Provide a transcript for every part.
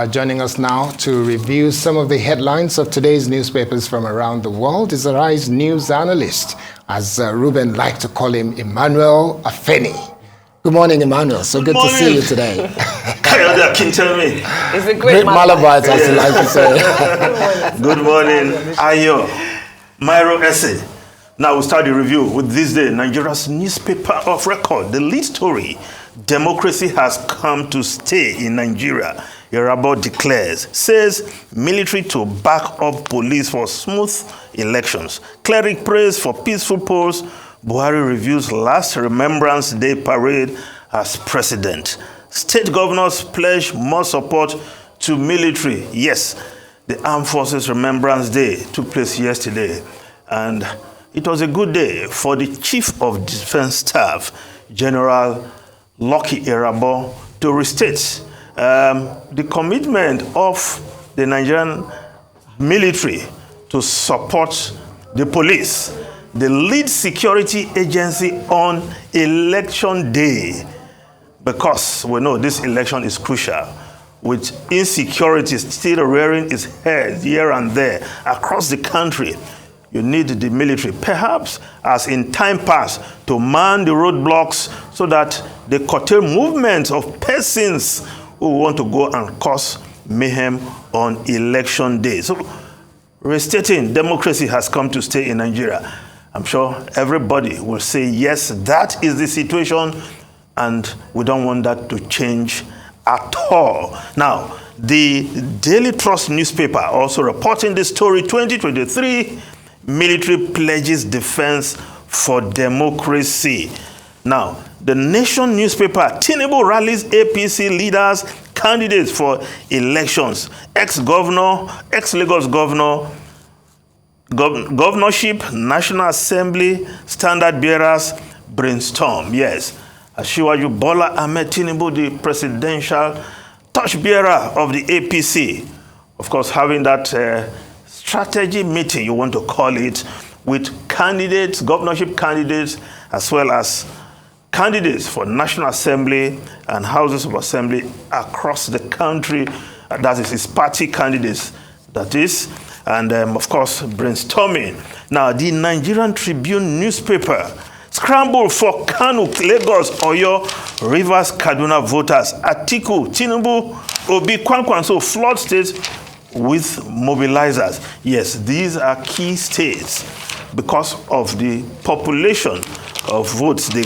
Joining us now to review some of the headlines of today's newspapers from around the world is Arise news analyst, as Ruben liked to call him, Emmanuel Afeni. Good morning, Emmanuel. So good to see you today. It's a great Malabite, as you like to say. Good morning, Ayo. Myro Essay. Now we'll start the review with this day, Nigeria's newspaper of record. The lead story, democracy has come to stay in Nigeria. Irabor declares, says military to back up police for smooth elections. Cleric prays for peaceful polls. Buhari reviews last Remembrance Day parade as president. State governors pledge more support to military. Yes, the Armed Forces Remembrance Day took place yesterday, and it was a good day for the Chief of Defense Staff, General Lucky Irabor, to restate the commitment of the Nigerian military to support the police, the lead security agency on election day, because we know this election is crucial, with insecurity still rearing its head here and there across the country. You need the military, perhaps as in time past, to man the roadblocks so that they curtail movements of persons who want to go and cause mayhem on election day. So, restating democracy has come to stay in Nigeria. I'm sure everybody will say, yes, that is the situation, and we don't want that to change at all. Now, the Daily Trust newspaper also reporting this story, 2023, military pledges defense for democracy. Now, the Nation newspaper, Tinubu rallies APC leaders, candidates for elections. Ex-governor, ex-Lagos governor, governorship, National Assembly, standard bearers brainstorm. Yes, Asiwaju Bola Ahmed Tinubu, the presidential torchbearer of the APC, of course, having that strategy meeting, you want to call it, with candidates, governorship candidates, as well as candidates for National Assembly and Houses of Assembly across the country. That is his party candidates, that is. And of course, brainstorming. Now, the Nigerian Tribune newspaper, scramble for Kano, Lagos, Oyo, Rivers, Kaduna voters. Atiku, Tinubu, Obi, Kwankwan, so flood states with mobilizers. Yes, these are key states because of the population of votes they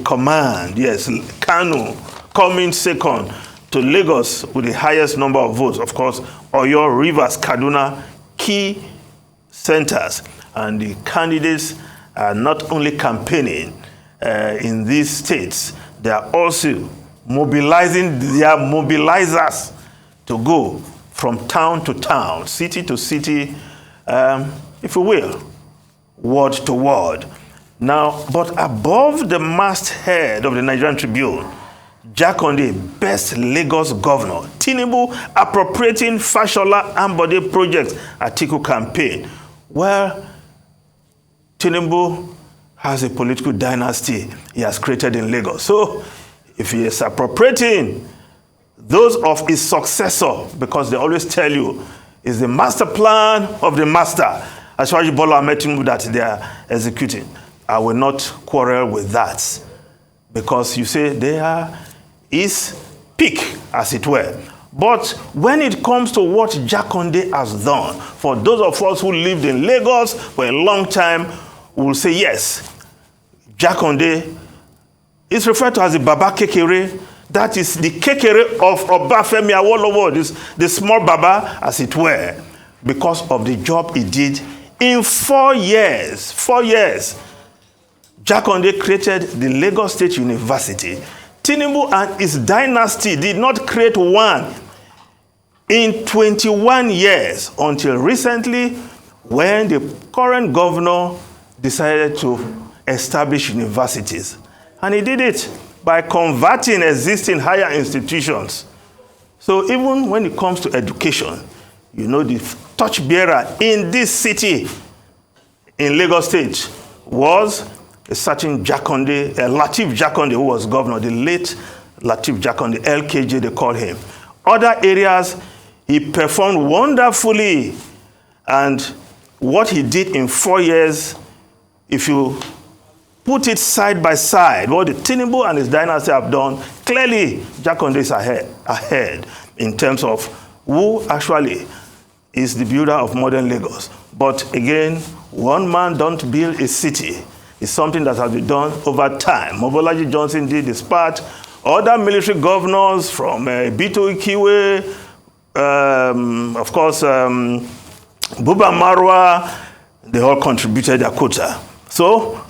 command. Yes, Kano coming second to Lagos with the highest number of votes. Of course, Oyo, Rivers, Kaduna, key centers. And the candidates are not only campaigning in these states, they are also mobilizing their mobilizers to go from town to town, city to city, if you will, word to word. Now, but above the masthead of the Nigerian Tribune, Jakonde, best Lagos governor, Tinubu appropriating Fashola Ambode projects, Atiku campaign. Well, Tinubu has a political dynasty he has created in Lagos. So, if he is appropriating those of his successor, because they always tell you, is the master plan of the master, as far as Bola Ahmed Tinubu that they are executing. I will not quarrel with that, because you say they are his peak, as it were. But when it comes to what Jakonde has done, for those of us who lived in Lagos for a long time, we will say yes, Jakonde is referred to as the Baba Kekere. That is the Kekere of Obafemi Awolowo, the small Baba, as it were, because of the job he did in 4 years. 4 years. Jakonde created the Lagos State University. Tinubu and his dynasty did not create one in 21 years until recently, when the current governor decided to establish universities. And he did it by converting existing higher institutions. So even when it comes to education, you know, the torchbearer in this city, in Lagos State, was a certain Jakonde, Lateef Jakonde, who was governor, the late Lateef Jakonde, LKJ they call him. other areas, he performed wonderfully. And what he did in 4 years, if you put it side by side, what the Tinubu and his dynasty have done, clearly Jakonde is ahead in terms of who actually is the builder of modern Lagos. But again, one man don't build a city. It's something that has been done over time. Mobolaji Johnson did his part. Other military governors from Bito Ikiwe, of course, Buba Marwa, they all contributed their quota. So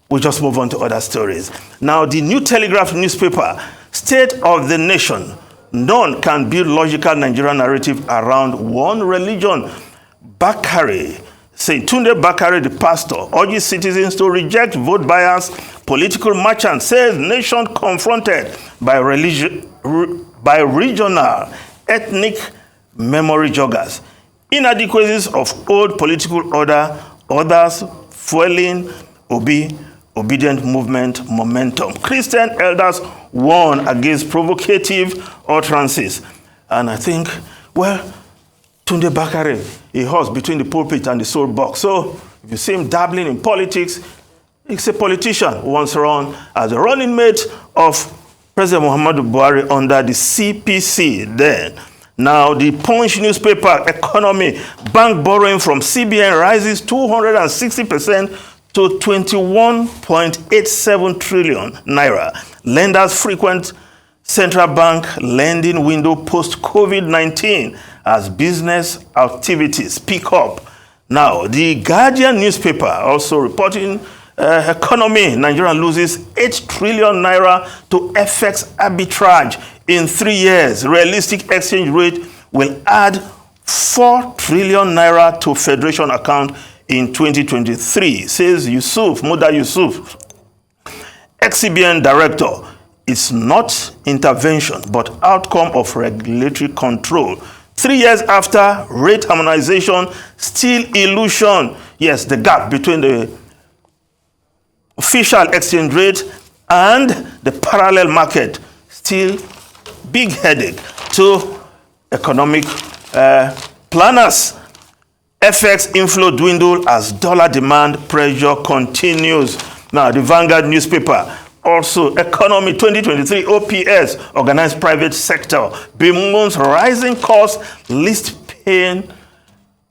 we just move on to other stories. Now, the New Telegraph newspaper, State of the Nation. None can build logical Nigerian narrative around one religion. Bakare, Saint Tunde Bakare, the pastor, urges citizens to reject vote bias. Political merchant says nation confronted by regional ethnic memory joggers. Inadequacies of old political order, others fueling obedient movement momentum. Christian elders warn against provocative utterances. And I think, well, Tunde Bakare, a horse between the pulpit and the soul box. So if you see him dabbling in politics, he's a politician who once run as a running mate of President Muhammadu Buhari under the CPC then. Now, the Punch newspaper, economy, bank borrowing from CBN rises 260% to 21.87 trillion naira. Lenders frequent central bank lending window post-COVID-19 as business activities pick up. Now, the Guardian newspaper also reporting economy, Nigeria loses 8 trillion naira to FX arbitrage in 3 years. Realistic exchange rate will add 4 trillion naira to Federation account in 2023, says Muda Yusuf, ex-CBN director. It's not intervention, but outcome of regulatory control. 3 years after rate harmonization, still illusion. Yes, the gap between the official exchange rate and the parallel market, still big headache to economic planners. FX inflow dwindle as dollar demand pressure continues. Now, the Vanguard newspaper, also economy 2023 OPS, organized private sector, bemoans rising costs, list pain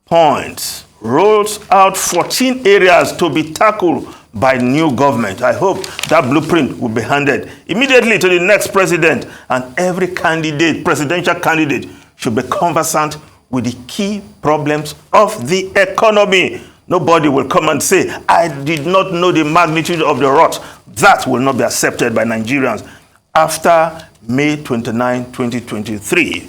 points, rolls out 14 areas to be tackled by new government. I hope that blueprint will be handed immediately to the next president, and every candidate, presidential candidate, should be conversant with the key problems of the economy. Nobody will come and say, I did not know the magnitude of the rot. That will not be accepted by Nigerians. After May 29, 2023,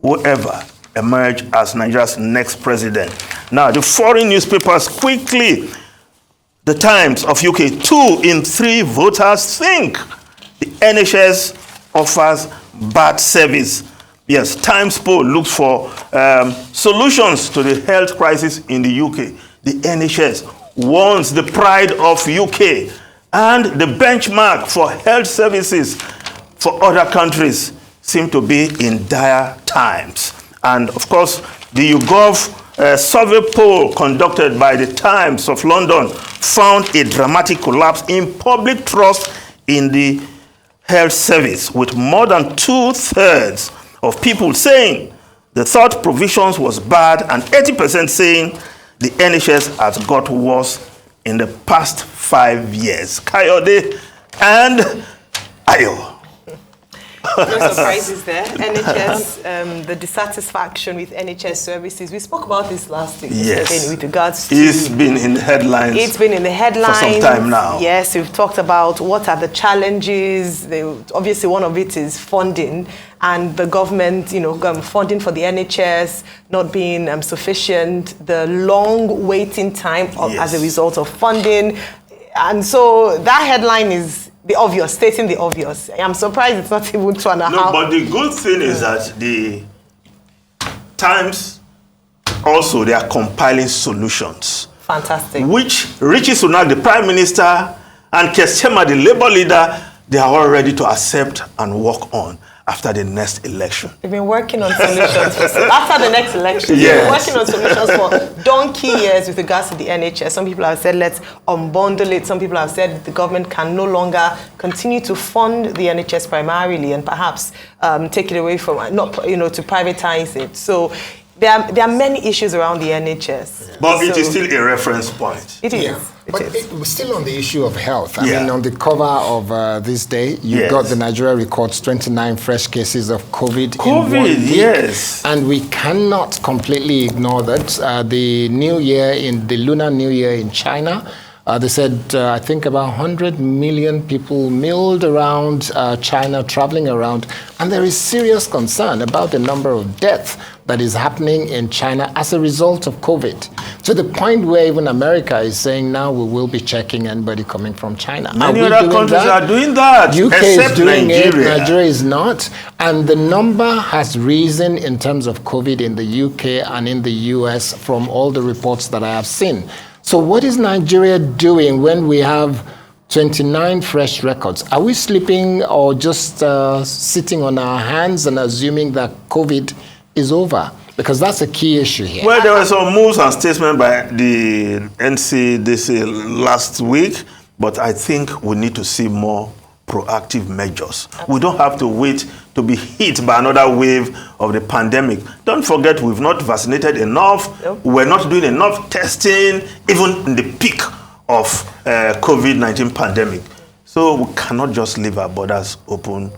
whoever emerge as Nigeria's next president. Now, the foreign newspapers quickly. The Times of UK, 2 in 3 voters think the NHS offers bad service. Yes, Times poll looks for solutions to the health crisis in the UK. The NHS warns the pride of UK and the benchmark for health services for other countries seem to be in dire times. And of course, the YouGov survey poll conducted by the Times of London found a dramatic collapse in public trust in the health service, with more than 2/3 of people saying the thought provisions was bad and 80% saying the NHS has got worse in the past 5 years. Kayode and Ayo. No surprises there. NHS, the dissatisfaction with NHS services. We spoke about this last week. Yes. With regards to... It's been in the headlines. It's been in the headlines. For some time now. Yes, we've talked about what are the challenges. Obviously, one of it is funding. And the government, funding for the NHS not being sufficient. The long waiting time as a result of funding. And so that headline is the obvious, stating the obvious. I'm surprised it's not even 2.5. No, but the good thing is that the Times also, they are compiling solutions. Fantastic. Which Rishi Sunak, the Prime Minister, and Keir Starmer, the Labour leader, they are all ready to accept and work on. after the next election. We've been working on solutions after the next election. Yes. We've been working on solutions for donkey years with regards to the NHS. Some people have said let's unbundle it. Some people have said the government can no longer continue to fund the NHS primarily and perhaps take it away from to privatize it. So there are many issues around the NHS. But it is still a reference point. It is. Yeah. But we're still on the issue of health. I Yeah. mean, on the cover of this day, you've got the Nigeria records 29 fresh cases of COVID in 1 week. Yes. And we cannot completely ignore that. The Lunar New Year in China, they said, I think about 100 million people milled around China, traveling around. And there is serious concern about the number of deaths that is happening in China as a result of COVID. To the point where even America is saying now we will be checking anybody coming from China. Many other countries are doing that, UK except is doing Nigeria. it, Nigeria is not. And the number has risen in terms of COVID in the UK and in the US from all the reports that I have seen. So what is Nigeria doing when we have 29 fresh records? Are we sleeping or just sitting on our hands and assuming that COVID is over? Because that's a key issue here. Well, there were some moves and statements by the NCDC last week, but I think we need to see more proactive measures. We don't have to wait to be hit by another wave of the pandemic. Don't forget, we've not vaccinated enough. Nope. We're not doing enough testing, even in the peak of COVID-19 pandemic. So we cannot just leave our borders open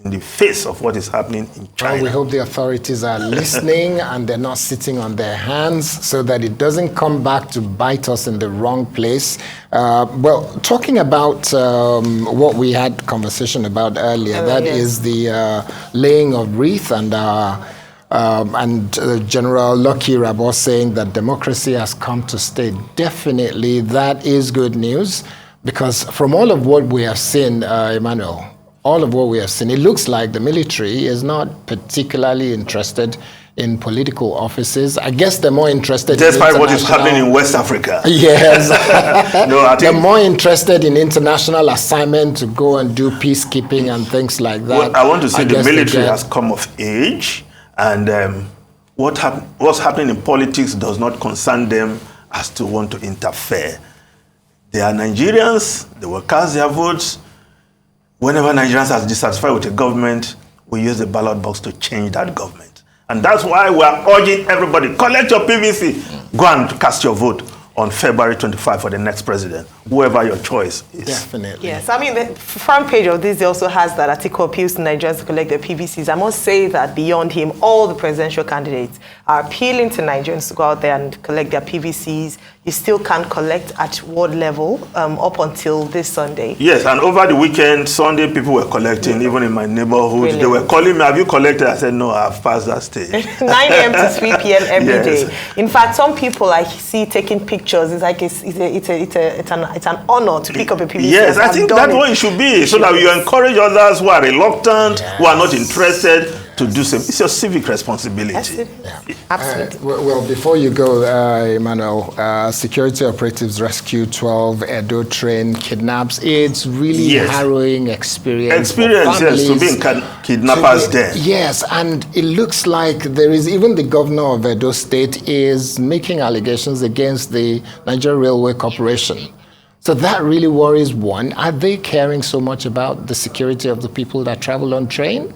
in the face of what is happening in China. Well, we hope the authorities are listening and they're not sitting on their hands so that it doesn't come back to bite us in the wrong place. Well, talking about what we had conversation about earlier, is the laying of wreath and General Lucky Irabor saying that democracy has come to stay. Definitely, that is good news because from all of what we have seen, Emmanuel, all of what we have seen, it looks like the military is not particularly interested in political offices. I guess they're more interested despite what is happening in West Africa. Yes. They're more interested in international assignment to go and do peacekeeping and things like that. Well, I want to say the military has come of age, and what's happening in politics does not concern them as to want to interfere. They are Nigerians, they will cast their votes. Whenever Nigerians are dissatisfied with the government, we use the ballot box to change that government. And that's why we are urging everybody, collect your PVC, go and cast your vote on February 25 for the next president, whoever your choice is. Definitely. Yes, I mean, the front page of this also has that article appeals to Nigerians to collect their PVCs. I must say that beyond him, all the presidential candidates are appealing to Nigerians to go out there and collect their PVCs. You still can't collect at ward level up until this Sunday. Yes, and over the weekend, Sunday, people were collecting, even in my neighborhood. Brilliant. They were calling me, have you collected? I said, no, I've passed that stage. 9 a.m. to 3 p.m. every Yes. day. In fact, some people I see taking pictures. It's like it's an honor to pick up a PVC. Yes, I think that's what it should be, so that you encourage others who are reluctant, who are not interested, to do same. It's your civic responsibility. Yeah. Absolutely. Well, before you go, Emmanuel, security operatives rescue 12 Edo train kidnaps. It's really harrowing experience. Yes, to be in kidnappers' den. Yes, and it looks like there is even the governor of Edo State is making allegations against the Nigeria Railway Corporation. So that really worries one. Are they caring so much about the security of the people that travel on train?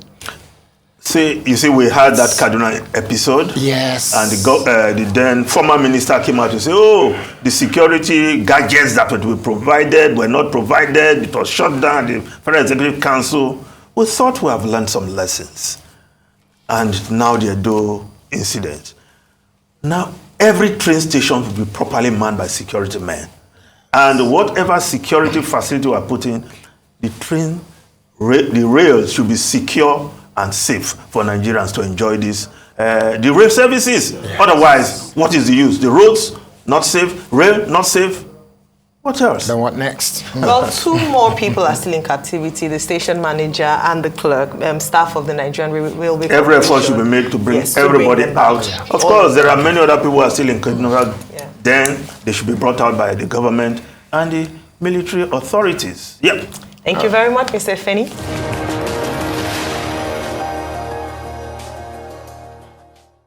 You see, we had that Kaduna episode. Yes. And the then former minister came out to say, oh, the security gadgets that were provided were not provided. It was shut down, the Federal Executive Council. We thought we have learned some lessons. And now the Edo incident. Now, every train station will be properly manned by security men. And whatever security facility we are putting, the rails should be secure and safe for Nigerians to enjoy the rail services. Yes. Otherwise, what is the use? The roads, not safe. Rail, not safe. What else? Then what next? Well, 2 more people are still in captivity, the station manager and the clerk, staff of the Nigerian Railway. Every effort should be made to bring everybody out. Yeah. Of course, there are many other people who are still in Kaduna. Yeah. Then they should be brought out by the government and the military authorities. Yep. Thank you very much, Mr. Feni.